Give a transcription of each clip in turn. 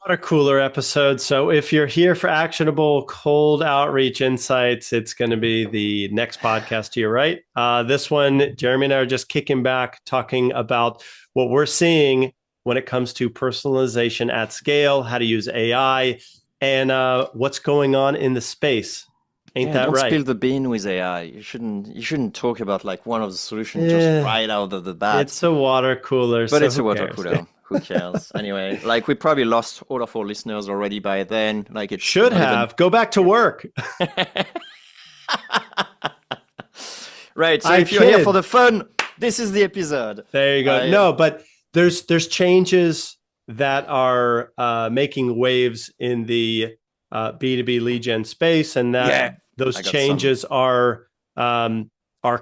Water cooler episode. So if you're here for actionable cold outreach insights, it's going to be the next podcast to your right. This one, Jeremy and I are just kicking back, talking about what we're seeing when it comes to personalization at scale, how to use AI, and what's going on in the space. Ain't Yeah, that don't right? spill the bean with AI. You shouldn't talk about like one of the solutions just Yeah, right out of the bat. it's a water cooler, But so it's a who water cares? cooler. Who cares? Anyway, like we probably lost all of our listeners already by then. Like it's Should not even have. Go back to work. right. So I if you're here for kid. the fun, this is the episode. There you go. I No, but there's changes that are making waves in the B2B lead gen space, and that Yeah, those I got some. changes are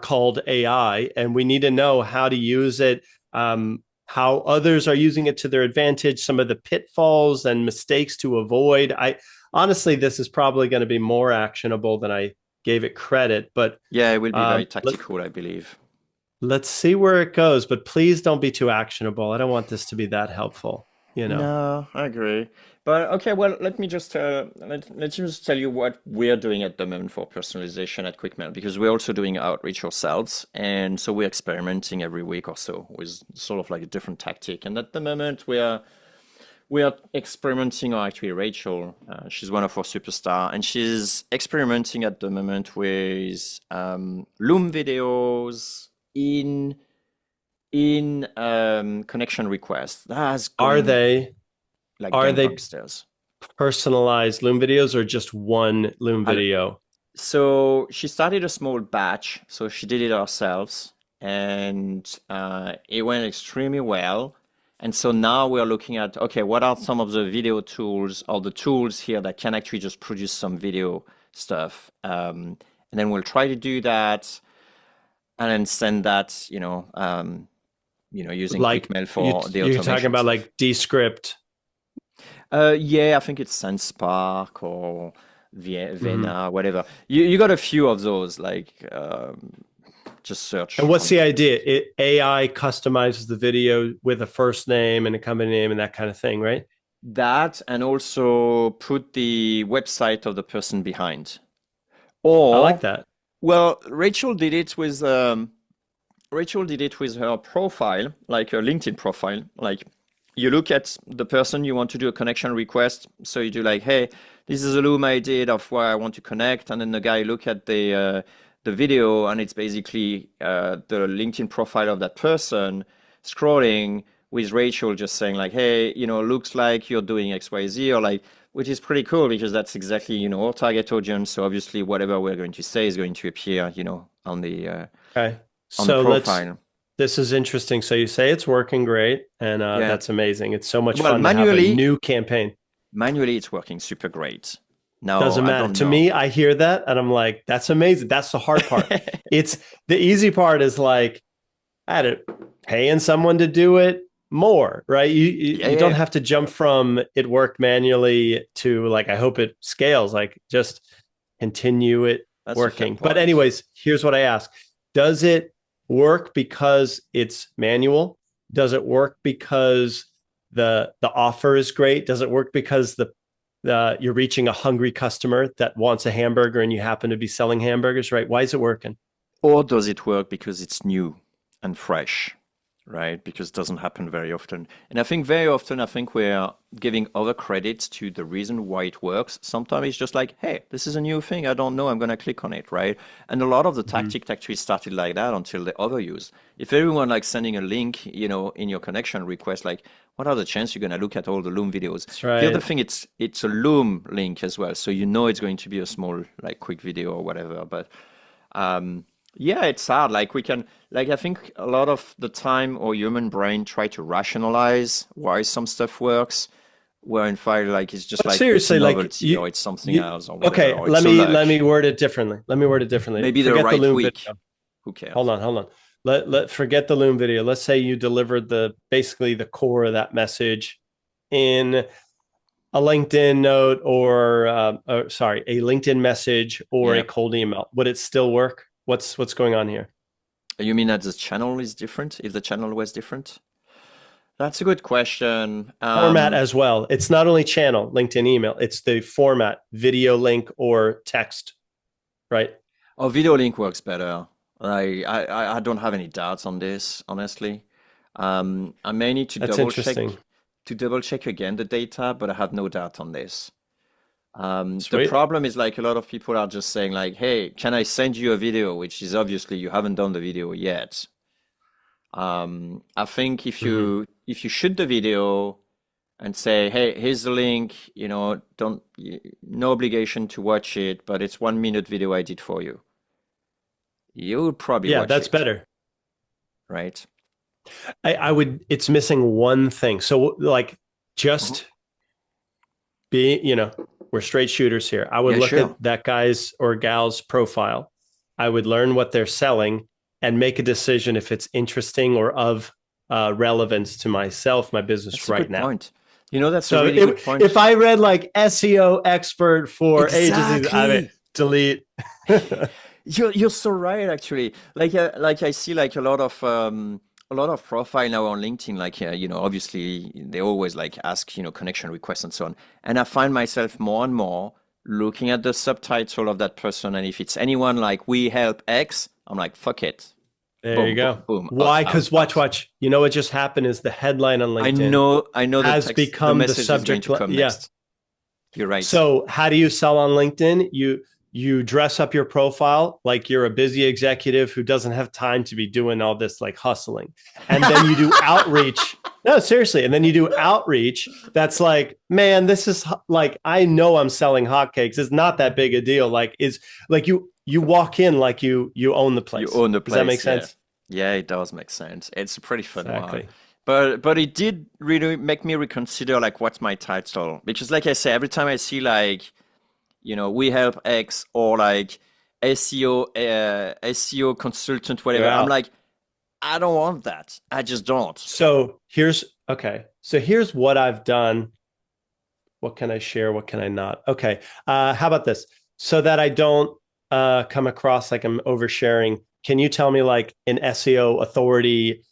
called AI, and we need to know how to use it, how others are using it to their advantage, some of the pitfalls and mistakes to avoid. I honestly, this is probably going to be more actionable than I gave it credit, but Yeah, it will be very let, tactical, I believe. let's see where it goes, but please don't be too actionable. I don't want this to be that helpful, you know. No, I agree. But okay, well, let's just tell you what we're doing at the moment for personalization at QuickMail because we're also doing outreach ourselves, and so we're experimenting every week or so with sort of like a different tactic. And at the moment, we are experimenting, or actually Rachel, she's one of our superstar, and she's experimenting at the moment with Loom videos in connection requests. That's Are going they like are they gangbusters. personalized Loom videos or just one Loom Al- video? So she started a small batch, so she did it ourselves, and it went extremely well. And so now we're looking at, okay, what are some of the video tools or the tools here that can actually just produce some video stuff? And then we'll try to do that and then send that, using Like QuickMail for the you're talking automation about stuff. like Descript. Yeah, I think it's SenseSpark or Mm-hmm. Vena, whatever. You got a few of those, like just And search what's on. the idea? AI customizes the video with a first name and a company name and that kind of thing, right? That and also put the website of the person behind. I like Or, that. well, Rachel did it with her profile, like her LinkedIn profile. Like you look at the person you want to do a connection request. So you do like, hey, this is a Loom I did of where I want to connect, and then the guy look at the video, and it's basically the LinkedIn profile of that person scrolling with Rachel just saying like, hey, looks like you're doing X, Y, Z, or like, which is pretty cool because that's exactly our target audience. So obviously, whatever we're going to say is going to appear, Okay. on the So profile. this is interesting. So you say it's working great, and Yeah. that's amazing. It's so much Well, fun to have a manually, new campaign. manually it's working super great. Now, Doesn't I matter. don't To know. me, I hear that and I'm like, that's amazing. That's the hard part. It's the easy part is like, I had to paying someone to do it more, right? Yeah, You yeah, don't yeah. have to jump from it worked manually to like, I hope it scales. Like just continue it That's a fair working. But point. anyways, here's what I ask. Does it work because it's manual? Does it work because the offer is great? Does it work because the you're reaching a hungry customer that wants a hamburger and you happen to be selling hamburgers, right? Why is it working? Or does it work because it's new and fresh, right? Because it doesn't happen very often. And I think very often, I think we're giving other credits to the reason why it works. Sometimes it's just like, hey, this is a new thing. I don't know. I'm going to click on it, right? And a lot of the Mhm. tactic actually started like that until they overused. If everyone like sending a link, in your connection request, like, what are the chances you're going to look at all the Loom videos? That's The other right. thing, it's a Loom link as well, so it's going to be a small like quick video or whatever. But yeah, it's hard. Like we can, like I think a lot of the time our human brain try to rationalize why some stuff works, where in fact like it's just But like it's a seriously, like novelty or it's something you else or whatever, okay, or it's a luck. let me word it differently. Let me word it differently. Maybe the Forget the right Loom week. video. Who cares? Hold on. Let forget the Loom video. Let's say you delivered the basically the core of that message in a LinkedIn note or sorry, a LinkedIn message or a Yeah. cold email. Would it still work? What's going on here? You mean that the channel is different? If the channel was different? That's a good question. Format as well. It's not only channel, LinkedIn email, it's the format, video link or text, right? Oh, video link works better. I don't have any doubts on this, honestly. I may need That's interesting. to double check again the data, but I have no doubt on this. The Sweet. problem is like a lot of people are just saying like, "Hey, can I send you a video?" Which is obviously you haven't done the video yet. I think Hmm. if you shoot the video and say, "Hey, here's the link," don't no obligation to watch it, but it's 1 minute video I did for you. You'll probably Yeah, watch that's it, better. right? I would, it's missing one thing. So, like, Mhm. just we're straight shooters here. I would Yeah, look at sure. that guy's or gal's profile. I would learn what they're selling and make a decision if it's interesting or of relevance to myself, my business That's a right good now. point. That's a So really good if point. I read like SEO expert for agencies, I mean, Exactly. delete. You're so right, actually. Like I see like a lot of profile now on LinkedIn. Like obviously they always like ask connection requests and so on. And I find myself more and more looking at the subtitle of that person, and if it's anyone like "We help X," I'm like, fuck it, There you boom, go. boom, boom, Why? out, Because watch, out. watch. You know what just happened is the headline on LinkedIn I know has the become the message is going subject. to come Yeah. next. You're right. So how do you sell on LinkedIn? You dress up your profile like you're a busy executive who doesn't have time to be doing all this like hustling. And then you do outreach. No, seriously. And then you do outreach that's like, man, this is like I know I'm selling hotcakes. It's not that big a deal. Like is like you walk in like you own the You place. own the Does that make place, yeah. sense? Yeah, it does make sense. It's a pretty fun one. Exactly. But it did really make me reconsider like what's my title. Because like I say, every time I see like, we help X or like SEO consultant, You're whatever, I'm out. like, I don't want that. I just don't. So here's okay. So here's what I've done. What can I share? What can I not? Okay. How about this? So that I don't come across like I'm oversharing, can you tell me like an SEO authority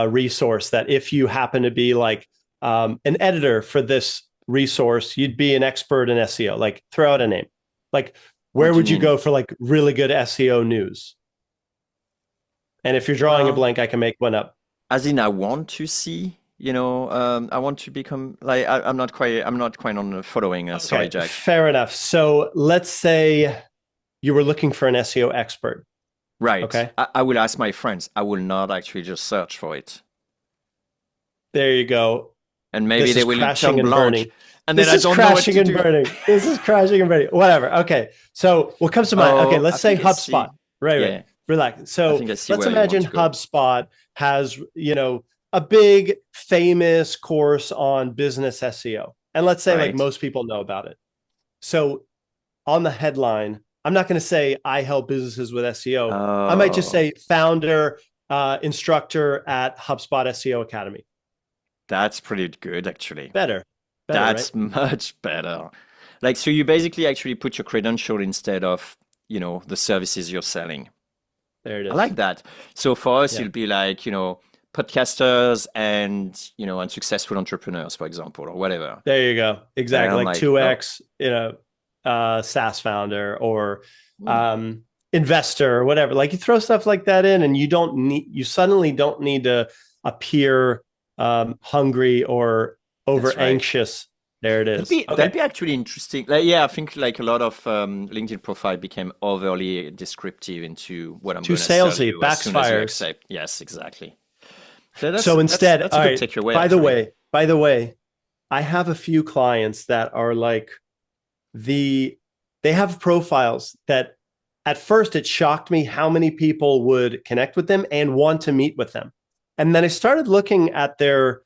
resource that if you happen to be like an editor for this resource, you'd be an expert in SEO? Like throw out a name. Like where What do you would you mean? go for like really good SEO news? And if you're drawing a Well, blank, I can make one up. as in I want to see, I want to become like I'm not quite on the following. Sorry, Okay, Jack. fair enough. So let's say you were looking for an SEO expert. Right. Okay. I will ask my friends. I will not actually just search for it. There you go. And maybe This they is will crashing turn and blank, burning. and then This I is don't know what crashing to and do. burning. This is crashing and burning. Whatever. Okay. So what comes to mind? Okay, Oh, I let's say think I HubSpot. see. Right, right. Yeah, Relax. I So think I see let's where you want imagine to go. HubSpot has, a big famous course on business SEO. And let's say like Right. most people know about it. So on the headline, I'm not going to say I help businesses with SEO. I might just Oh, say founder, instructor at HubSpot SEO Academy. that's pretty good, actually. Better, better, right? That's much better. Like, so you basically actually put your credential instead of, the services you're selling. There it I like is. that. So for us, Yeah, it'll be like, podcasters and successful entrepreneurs, for example, or whatever. there you go. And Exactly, I'm like like, oh, 2x, SaaS founder or hmm, um, investor or whatever. Like you throw stuff like that in, and you suddenly don't need to appear hungry or over that's right. anxious. There it That'd is. be Okay, that'd be actually interesting. Like, yeah, I think like a lot of LinkedIn profile became overly descriptive into what I'm too gonna sell salesy, you as soon as you backfires. accept. Yes, exactly. So that's So that's instead, that's a all good right. takeaway, By the actually. way, by the way, I have a few clients that are like the they have profiles that at first it shocked me how many people would connect with them and want to meet with them. And then I started looking at their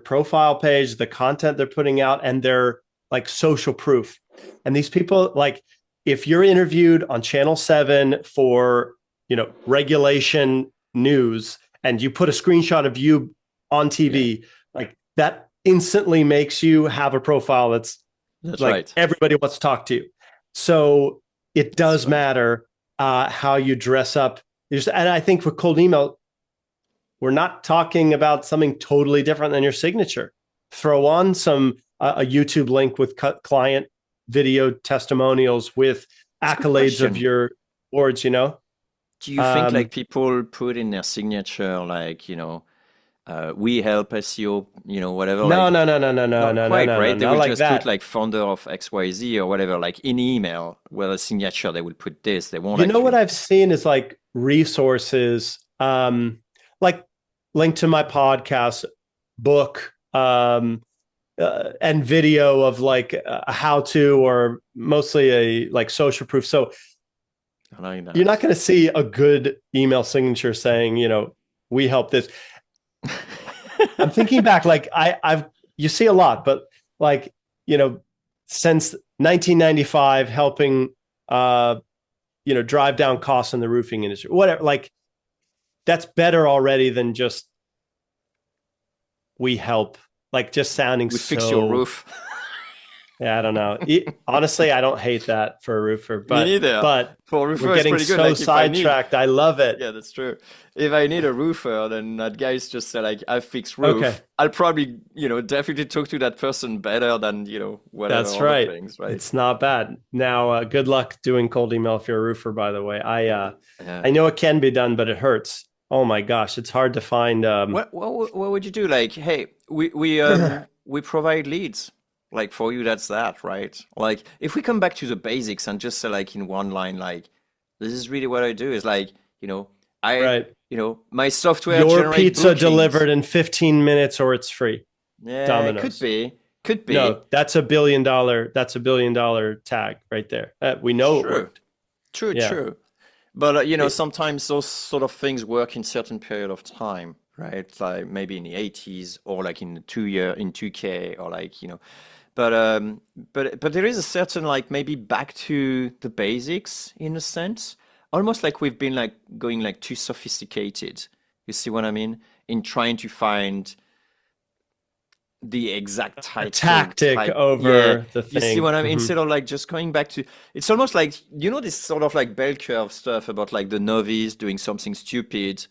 profile page, the content they're putting out, and their like social proof. And these people, like, if you're interviewed on Channel 7 for, regulation news and you put a screenshot of you on Yeah, TV, like that instantly makes you have a profile that's that's like right. everybody wants to talk to you. So it That's does right. matter how you dress up. And I think for cold email, we're not talking about something totally different than your signature. Throw on some a YouTube link with client video testimonials with It's a good accolades of question. your boards, you know. Do you think like Um, people put in their signature, like, we help SEO, whatever, no, like, no, no, no, no, no, not no, no, quite, no, no, right? They not will like just put that. like founder of XYZ or whatever, like in email, where a signature, they will put this. They won't You know what actually. I've seen is like resources, like link to my podcast, book, and video of like a how to, or mostly a like social proof. So I like you're not that. going to see a good email signature saying, we help this. I'm thinking back, like I've you see a lot, but like you know, since 1995, helping drive down costs in the roofing industry, whatever. Like that's better already than just we help. Like just sounding We fix your so. roof. Yeah, I don't know. Honestly, I don't hate that for a roofer, Me but neither. For we're roofer, it's getting pretty good. so Like if I need, sidetracked. I love it. yeah, that's true. If I need a roofer, then that guy's just say like, I fix Okay, roof. I'll probably, definitely talk to that person better than, whatever that's other right. things, right? It's not bad. Now, good luck doing cold email if you're a roofer. By the way, I Yeah. know it can be done, but it hurts. Oh my gosh, it's hard to find. What would you do? Like, hey, we provide leads. Like for you, that's that, right? Like if we come back to the basics and just say like in one line, like this is really what I do is like, I, Right. my software Your generate pizza bookings. delivered in 15 minutes or it's free. Yeah, it could Domino's. be, could be. No, that's $1 billion tag right there. We know it True, worked. true, Yeah. true. But It, sometimes those sort of things work in certain period of time, right? Like maybe in the 80s or like in the 2 year in 2K or like, But but there is a certain like maybe back to the basics in a sense, almost like we've been like going like too sophisticated. You see what I mean? In trying to find the exact a title tactic type. Yeah, over the you see thing. what I mean? Mhm. Instead of like just going back to, it's almost like this sort of like bell curve stuff about like the novice doing something stupid,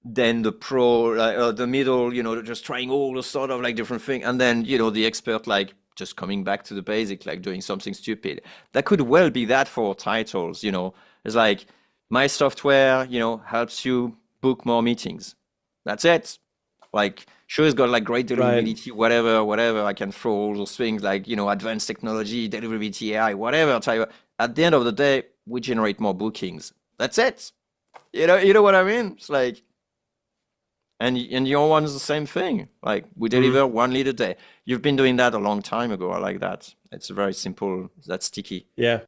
then the pro, the middle, just trying all the sort of like different thing, and then the expert like just coming back to the basic, like doing something stupid. That could well be that for titles. It's like my software, helps you book more meetings. That's it. Like sure, it's got like great Right. deliverability, whatever, whatever. I can throw all those things like advanced technology, deliverability, AI, whatever. At the end of the day, we generate more bookings. That's it. You know what I mean? It's like. And your one's the same thing. Like we Mhm. deliver 1 lead a day. You've been doing that a long time ago. I like that. It's very simple. That's sticky. Yeah.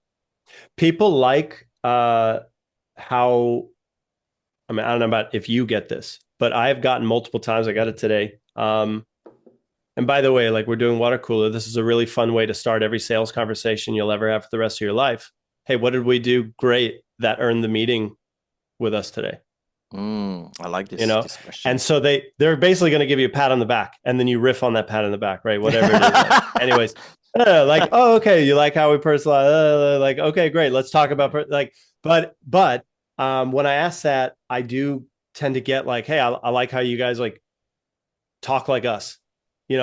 People like how, I mean, I don't know about if you get this, but I've gotten multiple times. I got it today. And by the way, like we're doing water cooler. This is a really fun way to start every sales conversation you'll ever have for the rest of your life. Hey, what did we do great that earned the meeting with us today? I like You this know, this and question. so they're basically going to give you a pat on the back, and then you riff on that pat on the back, right? Whatever it is. Like, anyways, like, oh, okay, you like how we personalize? Like, okay, great. Let's talk about like, but when I ask that, I do tend to get like, hey, I like how you guys like talk like us. You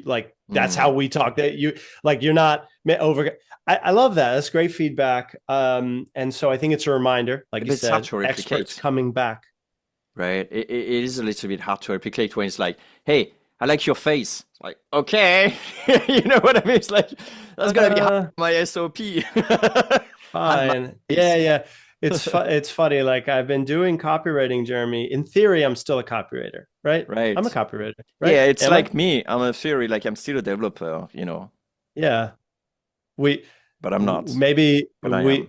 like that's how Mm. we talk. That you like you're not over. I love that. That's great feedback. And so I think it's a reminder, like But you it's hard said, to experts replicate, coming back. right? It is a little bit hard to replicate when it's like, hey, I like your face. It's like, okay, you know what I mean? It's like that's gonna be hard Uh, my SOP. Have my Fine. face. Yeah, yeah. It's funny. Like I've been doing copywriting, Jeremy. In theory, I'm still a copywriter, right? I'm a Right. copywriter, right? Yeah, it's Am I? like me. I'm a theory, like I'm still a developer, Yeah. We but I'm not. maybe But I am.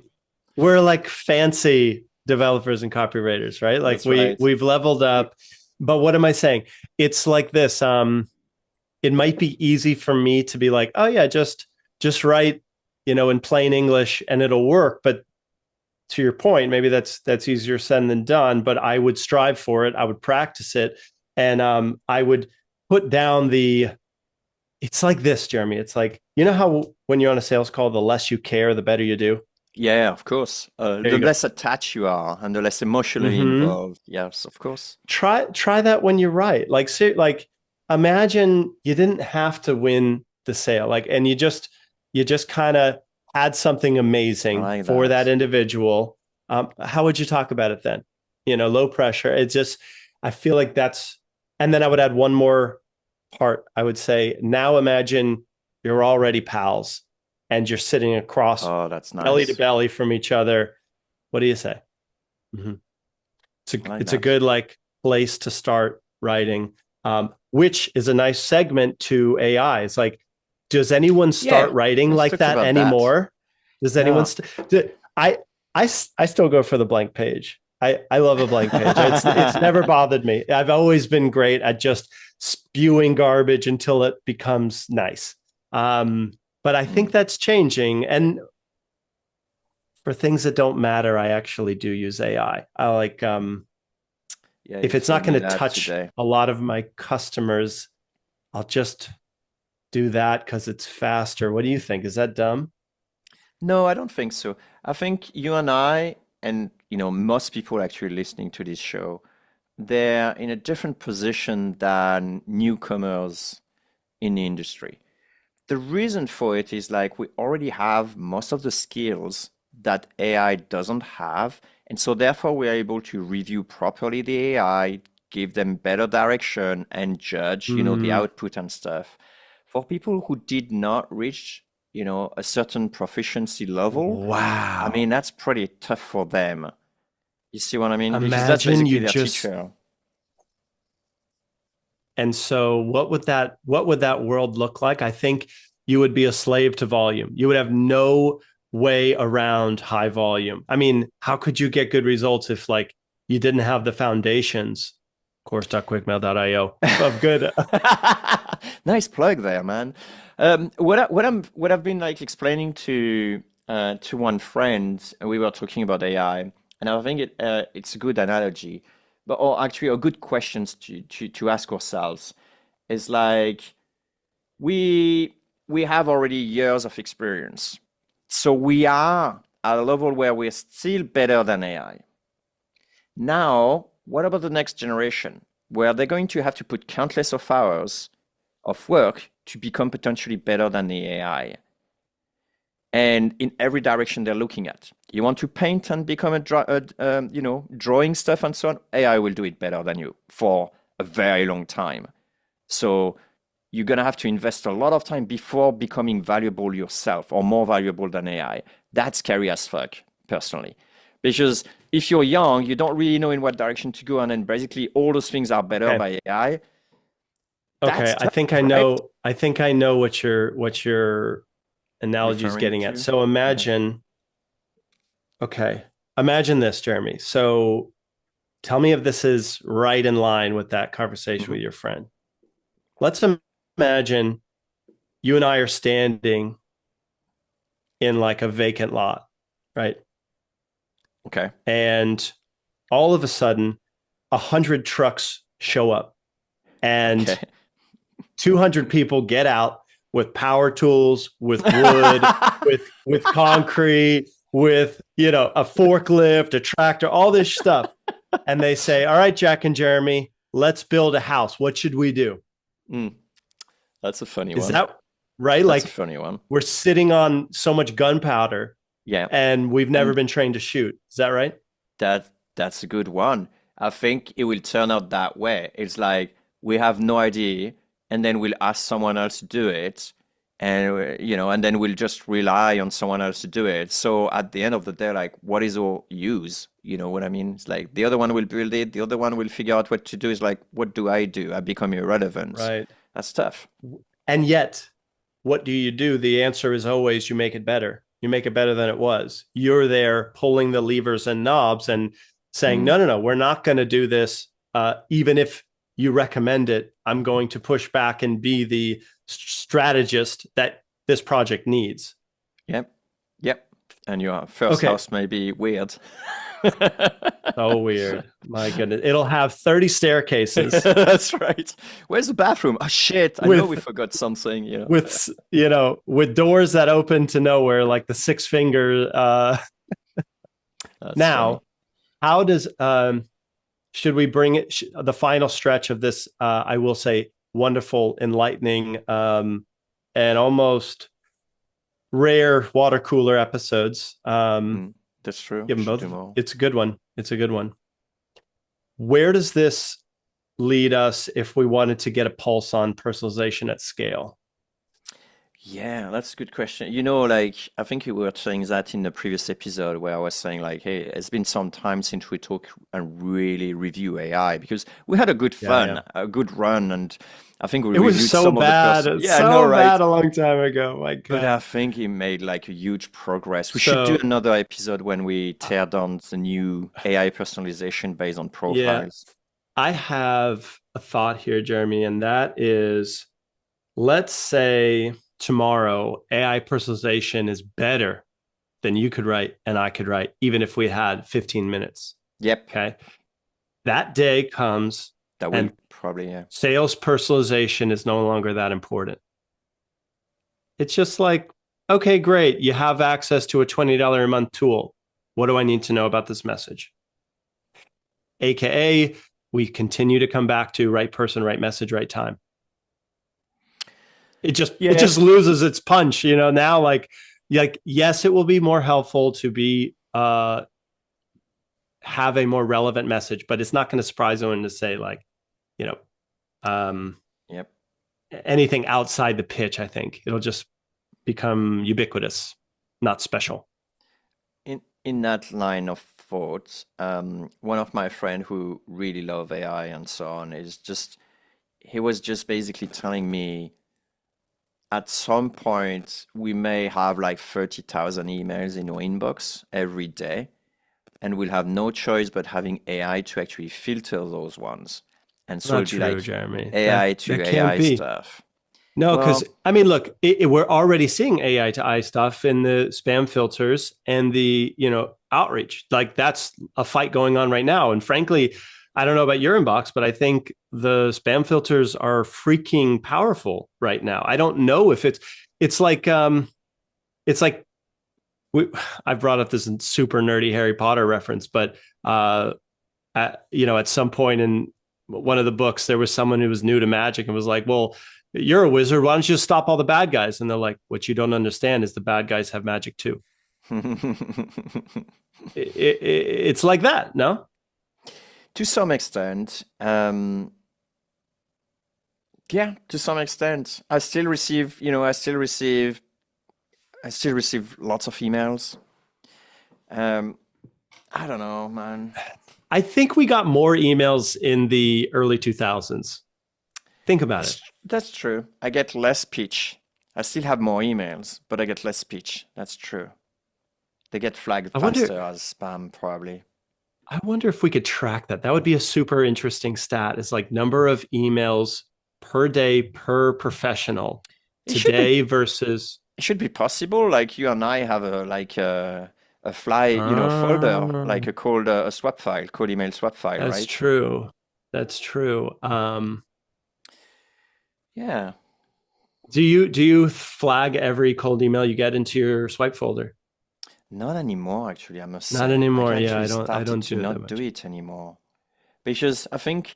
we're like fancy developers and copywriters, right? Like That's right. we've leveled up. But what am I saying? It's like this. It might be easy for me to be like, oh yeah, just write, in plain English and it'll work. But to your point, maybe that's easier said than done, but I would strive for it. I would practice it. And I would put down it's like this, Jeremy. It's like, you know how when you're on a sales call, the less you care, the better you do. Yeah, of course. There The you go. less attached you are and the less emotionally Hmm. involved. Yes, of course. Try that when you write. Like imagine you didn't have to win the sale. And you just kind of had something I amazing like for that that. individual. How would you talk about it then? Low pressure. It's just I feel like that's and then I would add one more part. I would say now imagine you're already pals and you're sitting across Oh, that's belly to nice. belly from each other. What do you say? Mhm. I like It's a that. good place to start writing, which is a nice segment to AI. It's like, does anyone start Yeah, writing let's like talk that about that. anymore? Does anyone? Yeah. I still go for the blank page. I love a blank page. It's never bothered me. I've always been great at just spewing garbage until it becomes nice. But I think Mm. that's changing. And for things that don't matter, I actually do use AI. I like Yeah, if you it's told not going me to that touch today. a lot of my customers, I'll just do that because it's faster. What do you think? Is that dumb? No, I don't think so. I think you and I, and most people actually listening to this show, they're in a different position than newcomers in the industry. The reason for it is like we already have most of the skills that AI doesn't have. And so therefore we're able to review properly the AI, give them better direction and judge, the Mm, output and stuff. For people who did not reach, a certain proficiency level, I wow. mean, that's pretty tough for them. You see what I mean? Because that's Imagine basically you their just teacher. and so what would that world look like? I think you would be a slave to volume. You would have no way around high volume. I mean, how could you get good results if you didn't have the foundations, course.quickmail.io of good. Nice plug there, man. What I've been like explaining to one friend, we were talking about AI, and I think it's a good analogy, but or actually a good questions to ask ourselves is like we we have already years of experience, so we are at a level where we're still better than AI. Now, what about the next generation, where they're going to have to put countless of hours of work to become potentially better than the AI? And in every direction they're looking at. You want to paint and become drawing stuff and so on. AI will do it better than you for a very long time. So you're gonna have to invest a lot of time before becoming valuable yourself or more valuable than AI. That's scary as fuck, personally. Because if you're young, you don't really know in what direction to go, and then basically all those things are better Okay. by AI. Okay, That's I tough, think I right? know. I think I know what your analogy is Referring getting at. to. So Yeah. imagine this, Jeremy. So tell me if this is right in line with that conversation Mhm. with your friend. Let's imagine you and I are standing in a vacant lot, right? Okay. And all of a sudden, 100 trucks show up, Okay. and 200 people get out with power tools, with wood, with concrete, with a forklift, a tractor, all this stuff, and they say, "All right, Jack and Jeremy, let's build a house. What should we do?" Mm, that's a funny Is one. that right? That's a funny one. We're sitting on so much gunpowder, Yeah. and we've never And been trained to shoot. Is that right? that's a good one. I think it will turn out that way. It's like we have no idea, and then we'll ask someone else to do it, and and then we'll just rely on someone else to do it. So at the end of the day, like, what is our use? You know what I mean? It's like the other one will build it, the other one will figure out what to do. It's like, what do? I become irrelevant. Right. That's tough. And yet, what do? The answer is always you make it better. You make it better than it was. You're there pulling the levers and knobs and saying, Mm. no, no, no, we're not going to do this. Even if you recommend it, I'm going to push back and be the strategist that this project needs. Yep. Yep. And your first Okay. house may be weird. So weird. My goodness. It'll have 30 staircases That's right. Where's the bathroom? Oh shit, I know we with forgot something, you know. with doors that open to nowhere, like the six finger. That's funny. Now, how does should we bring it the final stretch of this? I will say wonderful, enlightening, and almost rare water cooler episodes. That's true. Give We them should both. do more. It's a good one. It's a good one. Where does this lead us if we wanted to get a pulse on personalization at scale? Yeah, that's a good question. You know, like I think you were saying that in the previous episode where I was saying like, hey, it's been some time since we talk and really review AI because we had a good Yeah, yeah. fun, a good run, and I think we It was reviewed so some of the person. bad, Yeah, I know, so right? bad a long time ago. My But I God. think he made like a huge progress. We should do So, another episode when we tear down the new AI personalization based on yeah, profiles. I have a thought here, Jeremy, and that is let's say tomorrow AI personalization is better than you could write and I could write, even if we had 15 minutes. Yep, Okay. That day comes that will and probably, yeah. sales personalization is no longer that important. It's just like, okay, great. You have access to a $20 a month tool. What do I need to know about this message? AKA, we continue to come back to right person, right message, right time. It just Yeah. loses its punch, now like yes, it will be more helpful to be have a more relevant message, but it's not going to surprise anyone to say like, you know, um Yep. anything outside the pitch. I think it'll just become ubiquitous, not special. In that line of thought, one of my friend who really love AI and so on is just he was just basically telling me at some point we may have like 30,000 emails in our inbox every day, and we'll have no choice but having AI to actually filter those ones. And so Not it'll be true, like Jeremy. that AI that to can't AI be. stuff. No, because Well, I mean, look, we're already seeing AI to I stuff in the spam filters and the outreach. Like that's a fight going on right now. And frankly, I don't know about your inbox, but I think the spam filters are freaking powerful right now. I don't know if it's like it's like we, I brought up this super nerdy Harry Potter reference, but at some point in one of the books, there was someone who was new to magic and was like, well, you're a wizard. Why don't you just stop all the bad guys? And they're like, what you don't understand is the bad guys have magic too. It's like that, no? to some extent, yeah, to some extent, I still receive lots of emails. Um, I don't know, man. I think we got more emails in the early 2000s. Think about it. That's true. I get less pitch. I still have more emails, but I get less pitch. That's true. They get flagged I wonder faster as spam, probably. I wonder if we could track that. That would be a super interesting stat. Is like number of emails per day per professional It should be today versus it should be possible. Like you and I have a fly, folder, like um, a swap file, called email swap file, that's right? true. That's true. Yeah. Do you flag every cold email you get into your swipe folder? Not anymore, actually, I must Not say. I anymore. Yeah, actually I started don't to do it that not do much. it anymore because I think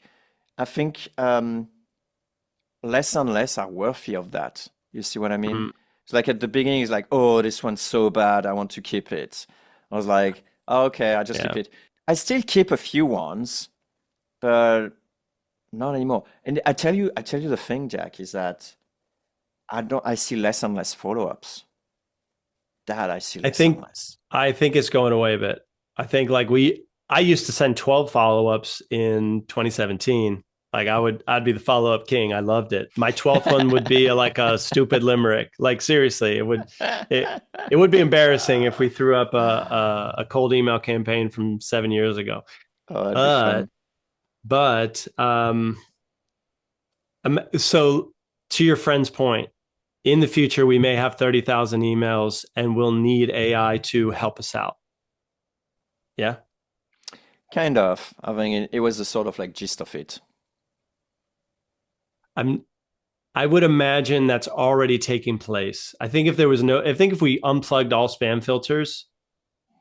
less and less are worthy of that. You see what I mean? Mm, It's like at the beginning, it's like, oh, this one's so bad, I want to keep it. I was like, oh, okay, I just keep yeah. it. I still keep a few ones, but not anymore. And I tell you the thing, Jack, is that I see less and less follow-ups. That I see I less and think less. I think it's going away a bit. I think like I used to send 12 follow-ups in 2017. Like I'd be the follow-up king. I loved it. My 12th one would be like a stupid limerick. Like seriously, it would be embarrassing if we threw up a cold email campaign from 7 years ago. Oh, that'd be But fun. but so to your friend's point, in the future, we may have 30,000 emails and we'll need AI to help us out. Yeah. Kind of. I think it was the sort of like gist of it. I'm, I would imagine that's already taking place. I think if we unplugged all spam filters,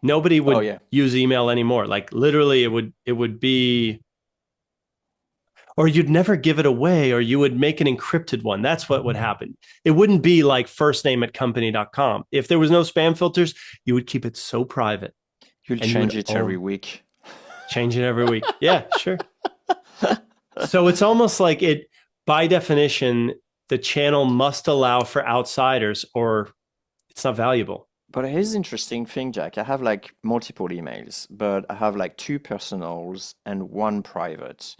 nobody Oh would yeah. use email anymore. Like literally it would be, or you'd never give it away, or you would make an encrypted one. That's what would happen. It wouldn't be like first name at company.com. If there was no spam filters, you would keep it so private You'll and you would change it every week. change it every week. Yeah, sure. So it's almost like it, by definition, the channel must allow for outsiders or it's not valuable. But here's the interesting thing, Jack. I have like multiple emails, but I have like two personals and one private.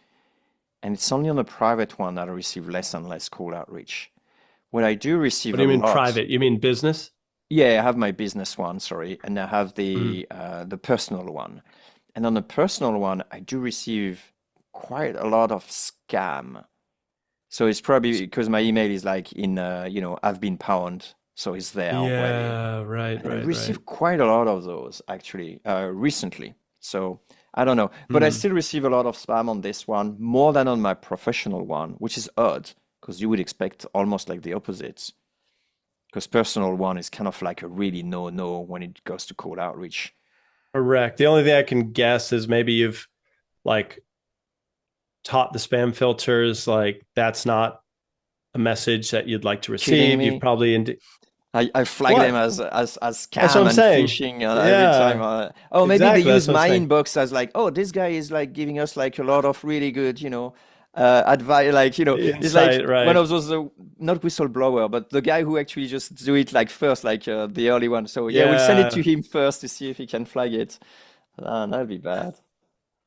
And it's only on the private one that I receive less and less cold outreach. What I do receive What do a you mean lot. private? You mean business? Yeah, I have my business one, sorry, and I have Mm. the personal one. And on the personal one, I do receive quite a lot of scam. So it's probably because my email is like in I've been pound, so it's there already. Yeah, right, And I right, right. received quite a lot of those actually recently. So I don't know, but I Mm. still receive a lot of spam on this one, more than on my professional one, which is odd because you would expect almost like the opposite. Because personal one is kind of like a really no-no when it goes to cold outreach. Correct. The only thing I can guess is maybe you've like taught the spam filters like that's not a message that you'd like to Kidding receive. You've me? probably I flag them what? as That's what scam I'm and saying. phishing every time. Yeah, Oh, maybe they exactly. use That's what I'm my saying. inbox as like, oh, this guy is like giving us like a lot of really good, advice. Like, it's like Insight, one right? of those, not whistleblower, but the guy who actually just do it like first, like the early one. So yeah, we'll send it to Yeah. him first to see if he can flag it. That'd be bad,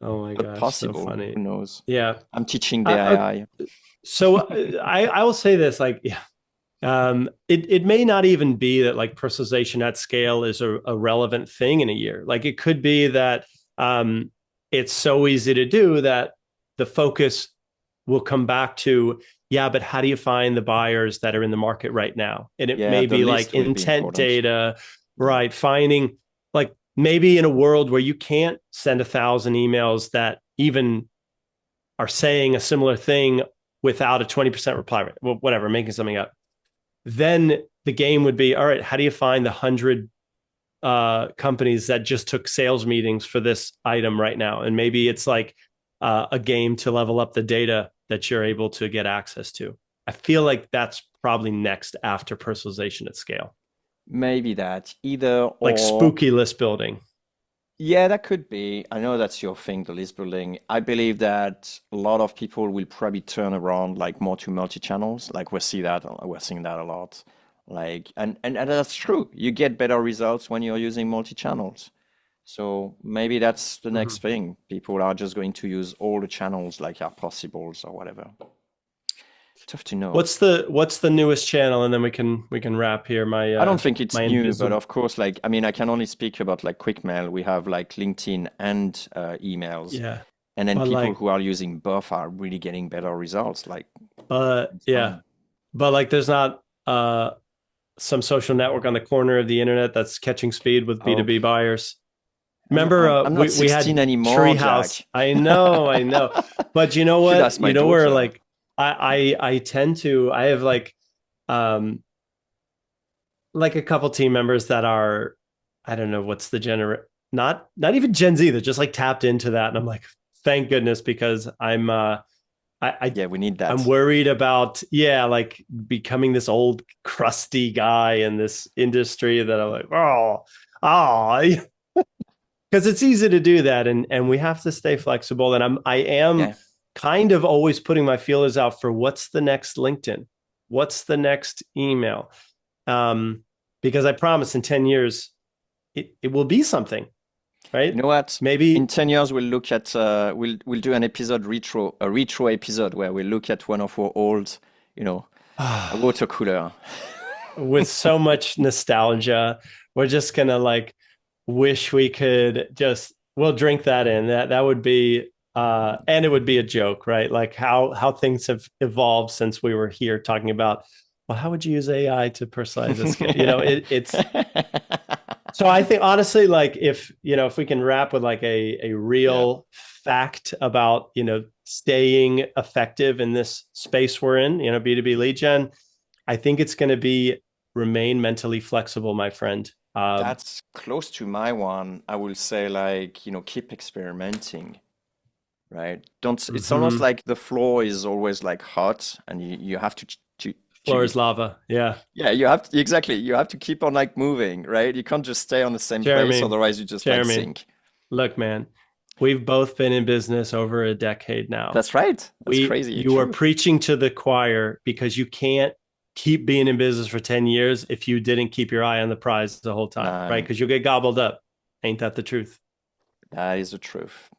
Oh my but gosh, so possible. Who funny. knows? Yeah. I'm teaching the Uh, AI. so I will say this, like, yeah, it may not even be that like personalization at scale is a relevant thing in a year. Like it could be that it's so easy to do that the focus will come back to, yeah, but how do you find the buyers that are in the market right now? And it Yeah, may the be like list will be intent important. data, Yeah. right? Finding like maybe in a world where you can't send 1,000 emails that even are saying a similar thing without a 20% reply rate, well, whatever, making something up, then the game would be, all right, how do you find the 100 companies that just took sales meetings for this item right now? And maybe it's like a game to level up the data that you're able to get access to. I feel like that's probably next after personalization at scale, Maybe that either like or. spooky list building. Yeah, that could be. I know that's your thing, the list building. I believe that a lot of people will probably turn around like more to multi-channels. Like we're seeing that a lot. Like and that's true. You get better results when you're using multi-channels. So maybe that's the next Mhm. thing. People are just going to use all the channels like are possibles or whatever. Tough to know. What's the newest channel? And then we can wrap here. My I don't think it's my new, but invisible. of course, like, I mean, I can only speak about like quick mail. We have like LinkedIn and emails, Yeah, and then but people like who are using both are really getting better results. Like, it's yeah, fine. but like there's not some social network on the corner of the internet that's catching speed with Oh, B2B buyers. I'm Remember, I'm I'm not we 16 had anymore, Treehouse. Jack. I know. But you know Should what? ask my You know where daughter. like I tend to I have um like a couple team members that are I don't know what's the not even Gen Z. They're just like tapped into that, and I'm like, thank goodness because I, I Yeah, we need I'm that. worried about yeah like becoming this old crusty guy in this industry that I'm like oh because it's easy to do that and we have to stay flexible and I am Yeah. kind of always putting my feelers out for what's the next LinkedIn, what's the next email, um because I promise in 10 years it will be something, You right? know what? In Maybe 10 years, we'll look at we'll do an episode a retro episode where we look at one of our old, you know, water cooler. with so much nostalgia we're just gonna like wish we could just we'll drink that in that would be and it would be a joke, right? Like how things have evolved since we were here talking about well, how would you use AI to personalize this? It's so I think honestly, like if we can wrap with like a Yeah, real fact about, staying effective in this space we're in, B2B lead gen, I think it's going to be remain mentally flexible, my friend. that's close to my one. I will say like, keep experimenting, right? Don't, it's almost Mhm. like the floor is always like hot and you have Floor to is lava. Yeah. yeah, you have to, exactly. You have to keep on like moving, right? You can't just stay on the same place, Jeremy, otherwise you just like Jeremy, sink. look, man, we've both been in business over a decade now. That's right. That's we crazy. You are True. preaching to the choir because you can't keep being in business for 10 years if you didn't keep your eye on the prize the whole time, right? Um, Because you'll get gobbled up. Ain't that the truth? that is the truth.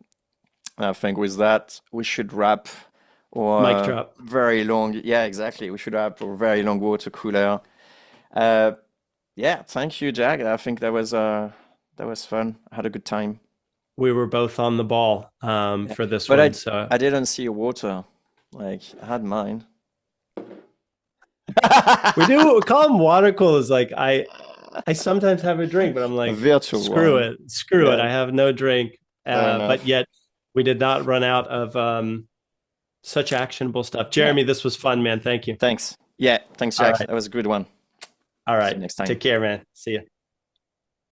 I think with that, we should wrap Mic our drop. very long, yeah, exactly. We should wrap our very long water cooler. Uh, yeah, thank you, Jack. I think that was fun. I had a good time. We were both on the ball Yeah. for this But one. So I didn't see your water. Like I had mine. we do call them water coolers. Like I sometimes have a drink, but I'm A like, virtual screw one. it, screw it. Yeah, I have no drink. fair But enough. yet we did not run out of such actionable stuff. Yeah. Jeremy, this was fun, man. Thank you. Thanks. Yeah, thanks, All Jack. right. That was a good one. All See you right. next time. Take care, man. See you.